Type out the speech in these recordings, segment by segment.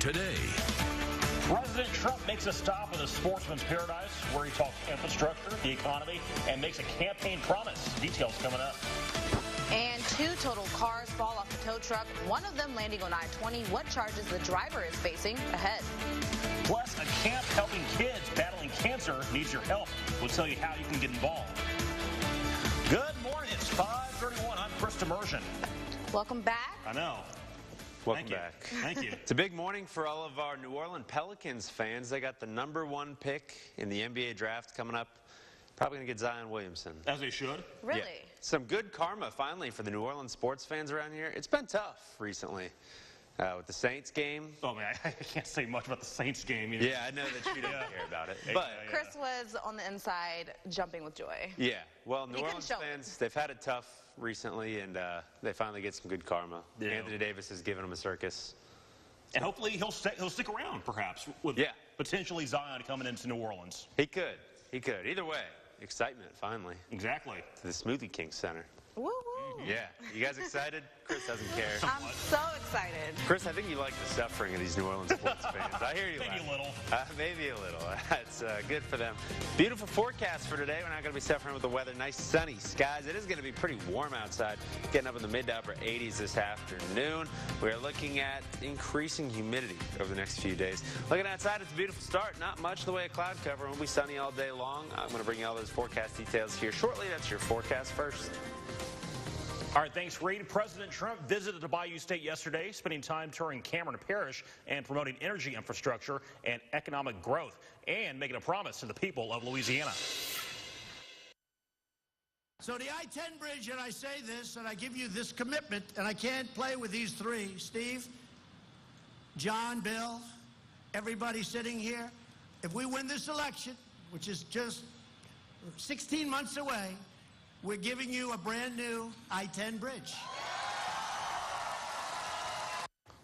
today. President Trump makes a stop in the sportsman's paradise where he talks infrastructure, the economy, and makes a campaign promise. Details coming up. And 2 total cars fall off the tow truck, one of them landing on I-20. What charges the driver is facing ahead. Plus, a camp helping kids battling cancer needs your help. We'll tell you how you can get involved. Good morning. It's 5:31. I'm Chris Immersion. Welcome back. I know. Welcome back. Thank you. It's a big morning for all of our New Orleans Pelicans fans. They got the #1 pick in the NBA draft coming up. Probably going to get Zion Williamson. As they should. Really? Yeah. Some good karma, finally, for the New Orleans sports fans around here. It's been tough recently with the Saints game. Oh, man, I can't say much about the Saints game. Yeah, I know that you don't care about it. But Chris was on the inside jumping with joy. yeah, well, New Orleans fans, they've had it tough recently, and they finally get some good karma. Yeah. Anthony Davis has given them a circus. And hopefully he'll stick around, perhaps, with potentially Zion coming into New Orleans. He could. He could. Either way, excitement, finally. Exactly. To the Smoothie King Center. Woo-woo. Yeah. You guys excited? Chris doesn't care. I'm so excited. Chris, I think you like the suffering of these New Orleans sports fans. I hear you. Maybe a little. Maybe a little. It's good for them. Beautiful forecast for today. We're not going to be suffering with the weather. Nice sunny skies. It is going to be pretty warm outside. Getting up in the mid to upper 80s this afternoon. We are looking at increasing humidity over the next few days. Looking outside, it's a beautiful start. Not much in the way of cloud cover. It won't be sunny all day long. I'm going to bring you all those forecast details here shortly. That's your forecast first. All right, thanks, Reed. President Trump visited the Bayou State yesterday, spending time touring Cameron Parish and promoting energy infrastructure and economic growth, and making a promise to the people of Louisiana. So the I-10 bridge, and I say this, and I give you this commitment, and I can't play with these 3, Steve, John, Bill, everybody sitting here. If we win this election, which is just 16 months away, we're giving you a brand new I-10 bridge.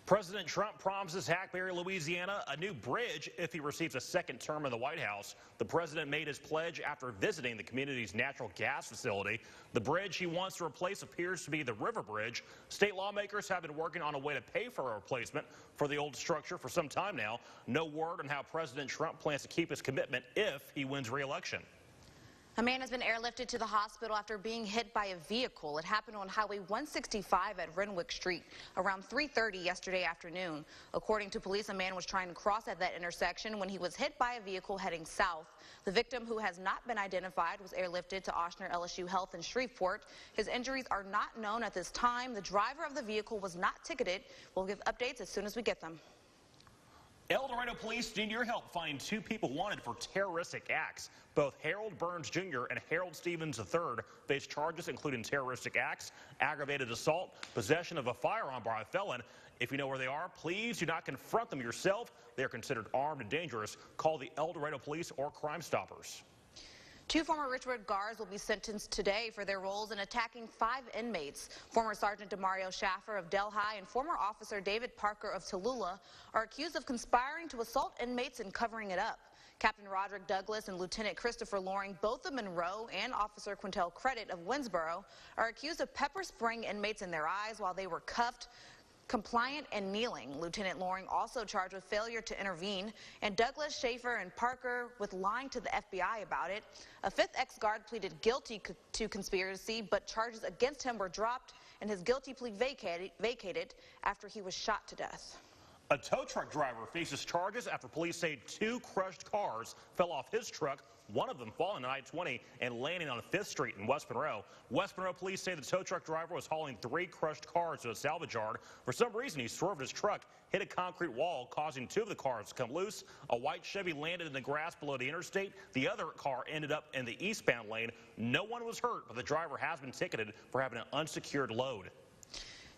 President Trump promises Hackberry, Louisiana, a new bridge if he receives a second term in the White House. The president made his pledge after visiting the community's natural gas facility. The bridge he wants to replace appears to be the River Bridge. State lawmakers have been working on a way to pay for a replacement for the old structure for some time now. No word on how President Trump plans to keep his commitment if he wins re-election. A man has been airlifted to the hospital after being hit by a vehicle. It happened on Highway 165 at Renwick Street around 3:30 yesterday afternoon. According to police, a man was trying to cross at that intersection when he was hit by a vehicle heading south. The victim, who has not been identified, was airlifted to Ochsner LSU Health in Shreveport. His injuries are not known at this time. The driver of the vehicle was not ticketed. We'll give updates as soon as we get them. El Dorado police need your help finding 2 people wanted for terroristic acts. Both Harold Burns Jr. and Harold Stevens III face charges including terroristic acts, aggravated assault, possession of a firearm by a felon. If you know where they are, please do not confront them yourself. They are considered armed and dangerous. Call the El Dorado Police or Crime Stoppers. 2 former Richwood guards will be sentenced today for their roles in attacking 5 inmates. Former Sergeant Demario Schaffer of Delhi and former Officer David Parker of Tallulah are accused of conspiring to assault inmates and covering it up. Captain Roderick Douglas and Lieutenant Christopher Loring, both of Monroe, and Officer Quintel Credit of Winsboro, are accused of pepper spraying inmates in their eyes while they were cuffed, compliant, and kneeling. Lieutenant Loring also charged with failure to intervene, and Douglas, Schaefer, and Parker with lying to the FBI about it. A 5th ex-guard pleaded guilty to conspiracy, but charges against him were dropped and his guilty plea vacated after he was shot to death. A tow truck driver faces charges after police say 2 crushed cars fell off his truck, one of them falling on I-20 and landing on 5th Street in West Monroe. West Monroe police say the tow truck driver was hauling 3 crushed cars to a salvage yard. For some reason, he swerved his truck, hit a concrete wall, causing 2 of the cars to come loose. A white Chevy landed in the grass below the interstate. The other car ended up in the eastbound lane. No one was hurt, but the driver has been ticketed for having an unsecured load.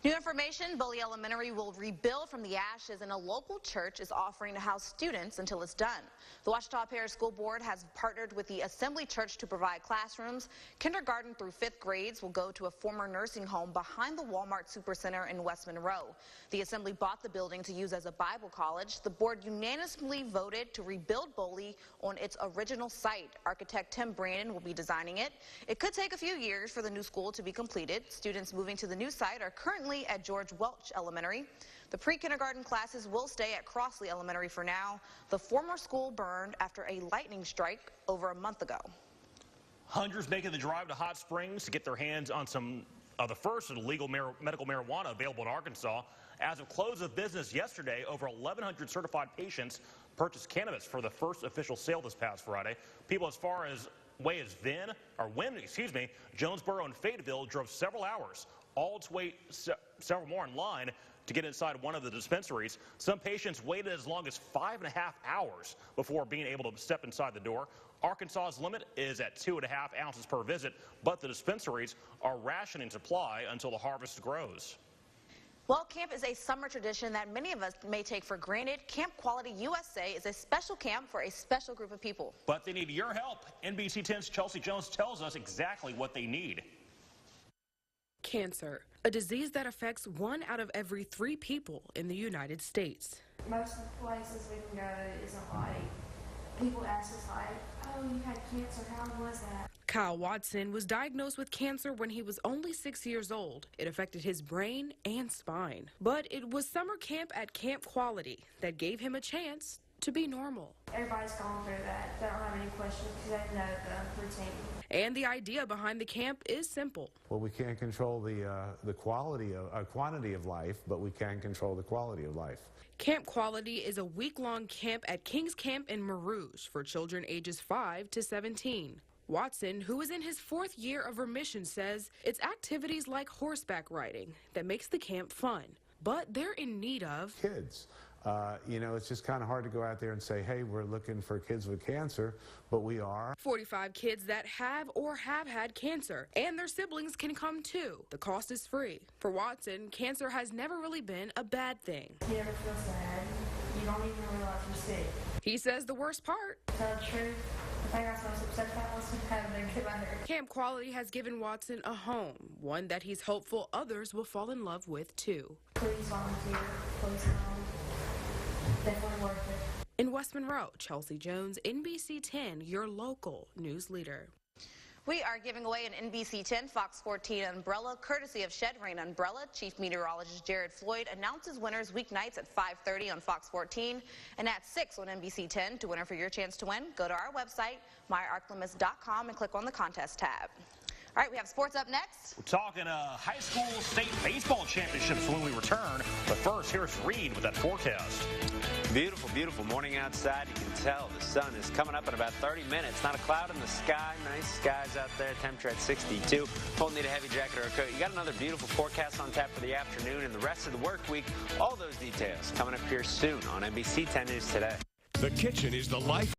New information, Bully Elementary will rebuild from the ashes, and a local church is offering to house students until it's done. The Ouachita Parish School Board has partnered with the Assembly Church to provide classrooms. Kindergarten through 5th grades will go to a former nursing home behind the Walmart Supercenter in West Monroe. The Assembly bought the building to use as a Bible college. The board unanimously voted to rebuild Bully on its original site. Architect Tim Brandon will be designing it. It could take a few years for the new school to be completed. Students moving to the new site are currently currently at George Welch Elementary. The pre-kindergarten classes will stay at Crossley Elementary for now. The former school burned after a lightning strike over a month ago. Hundreds making the drive to Hot Springs to get their hands on some of the first legal medical marijuana available in Arkansas. As of close of business yesterday, over 1,100 certified patients purchased cannabis for the first official sale this past Friday. People as far as Wynn, Jonesboro and Fayetteville drove several hours, all to wait several more in line to get inside one of the dispensaries. Some patients waited as long as 5.5 hours before being able to step inside the door. Arkansas's limit is at 2.5 ounces per visit, but the dispensaries are rationing supply until the harvest grows. Well, camp is a summer tradition that many of us may take for granted. Camp Quality USA is a special camp for a special group of people. But they need your help. NBC 10's Chelsea Jones tells us exactly what they need. Cancer, a disease that affects 1 out of every 3 people in the United States. Most of the places we can go isn't like, people ask us like, oh, you had cancer, how was that? Kyle Watson was diagnosed with cancer when he was only 6 years old. It affected his brain and spine. But it was summer camp at Camp Quality that gave him a chance to be normal. Everybody's going through that. They don't have any questions because they know the routine. And the idea behind the camp is simple. Well, we can't control the quantity of life, but we can control the quality of life. Camp Quality is a week-long camp at Kings Camp in Marouge for children ages 5 to 17. Watson, who is in his 4th year of remission, says it's activities like horseback riding that makes the camp fun. But they're in need of kids. It's just kind of hard to go out there and say, hey, we're looking for kids with cancer, but we are. 45 kids that have or have had cancer, and their siblings can come too. The cost is free. For Watson, cancer has never really been a bad thing. You never feel sad. You don't even realize you're sick. He says the worst part. To tell the truth, the thing I was most upset about was having to get my hair. Camp Quality has given Watson a home, one that he's hopeful others will fall in love with too. Please volunteer. Please come. Definitely worth it. In West Monroe, Chelsea Jones, NBC 10, your local news leader. We are giving away an NBC 10 Fox 14 umbrella courtesy of Shed Rain Umbrella. Chief Meteorologist Jared Floyd announces winners weeknights at 5:30 on Fox 14 and at 6 on NBC 10. To enter for your chance to win, go to our website, myarclimits.com, and click on the contest tab. All right, we have sports up next. We're talking high school state baseball championships when we return. But first, here's Reed with that forecast. Beautiful, beautiful morning outside. You can tell the sun is coming up in about 30 minutes. Not a cloud in the sky. Nice skies out there. Temperature at 62. Won't need a heavy jacket or a coat. You got another beautiful forecast on tap for the afternoon and the rest of the work week. All those details coming up here soon on NBC 10 News Today. The kitchen is the life.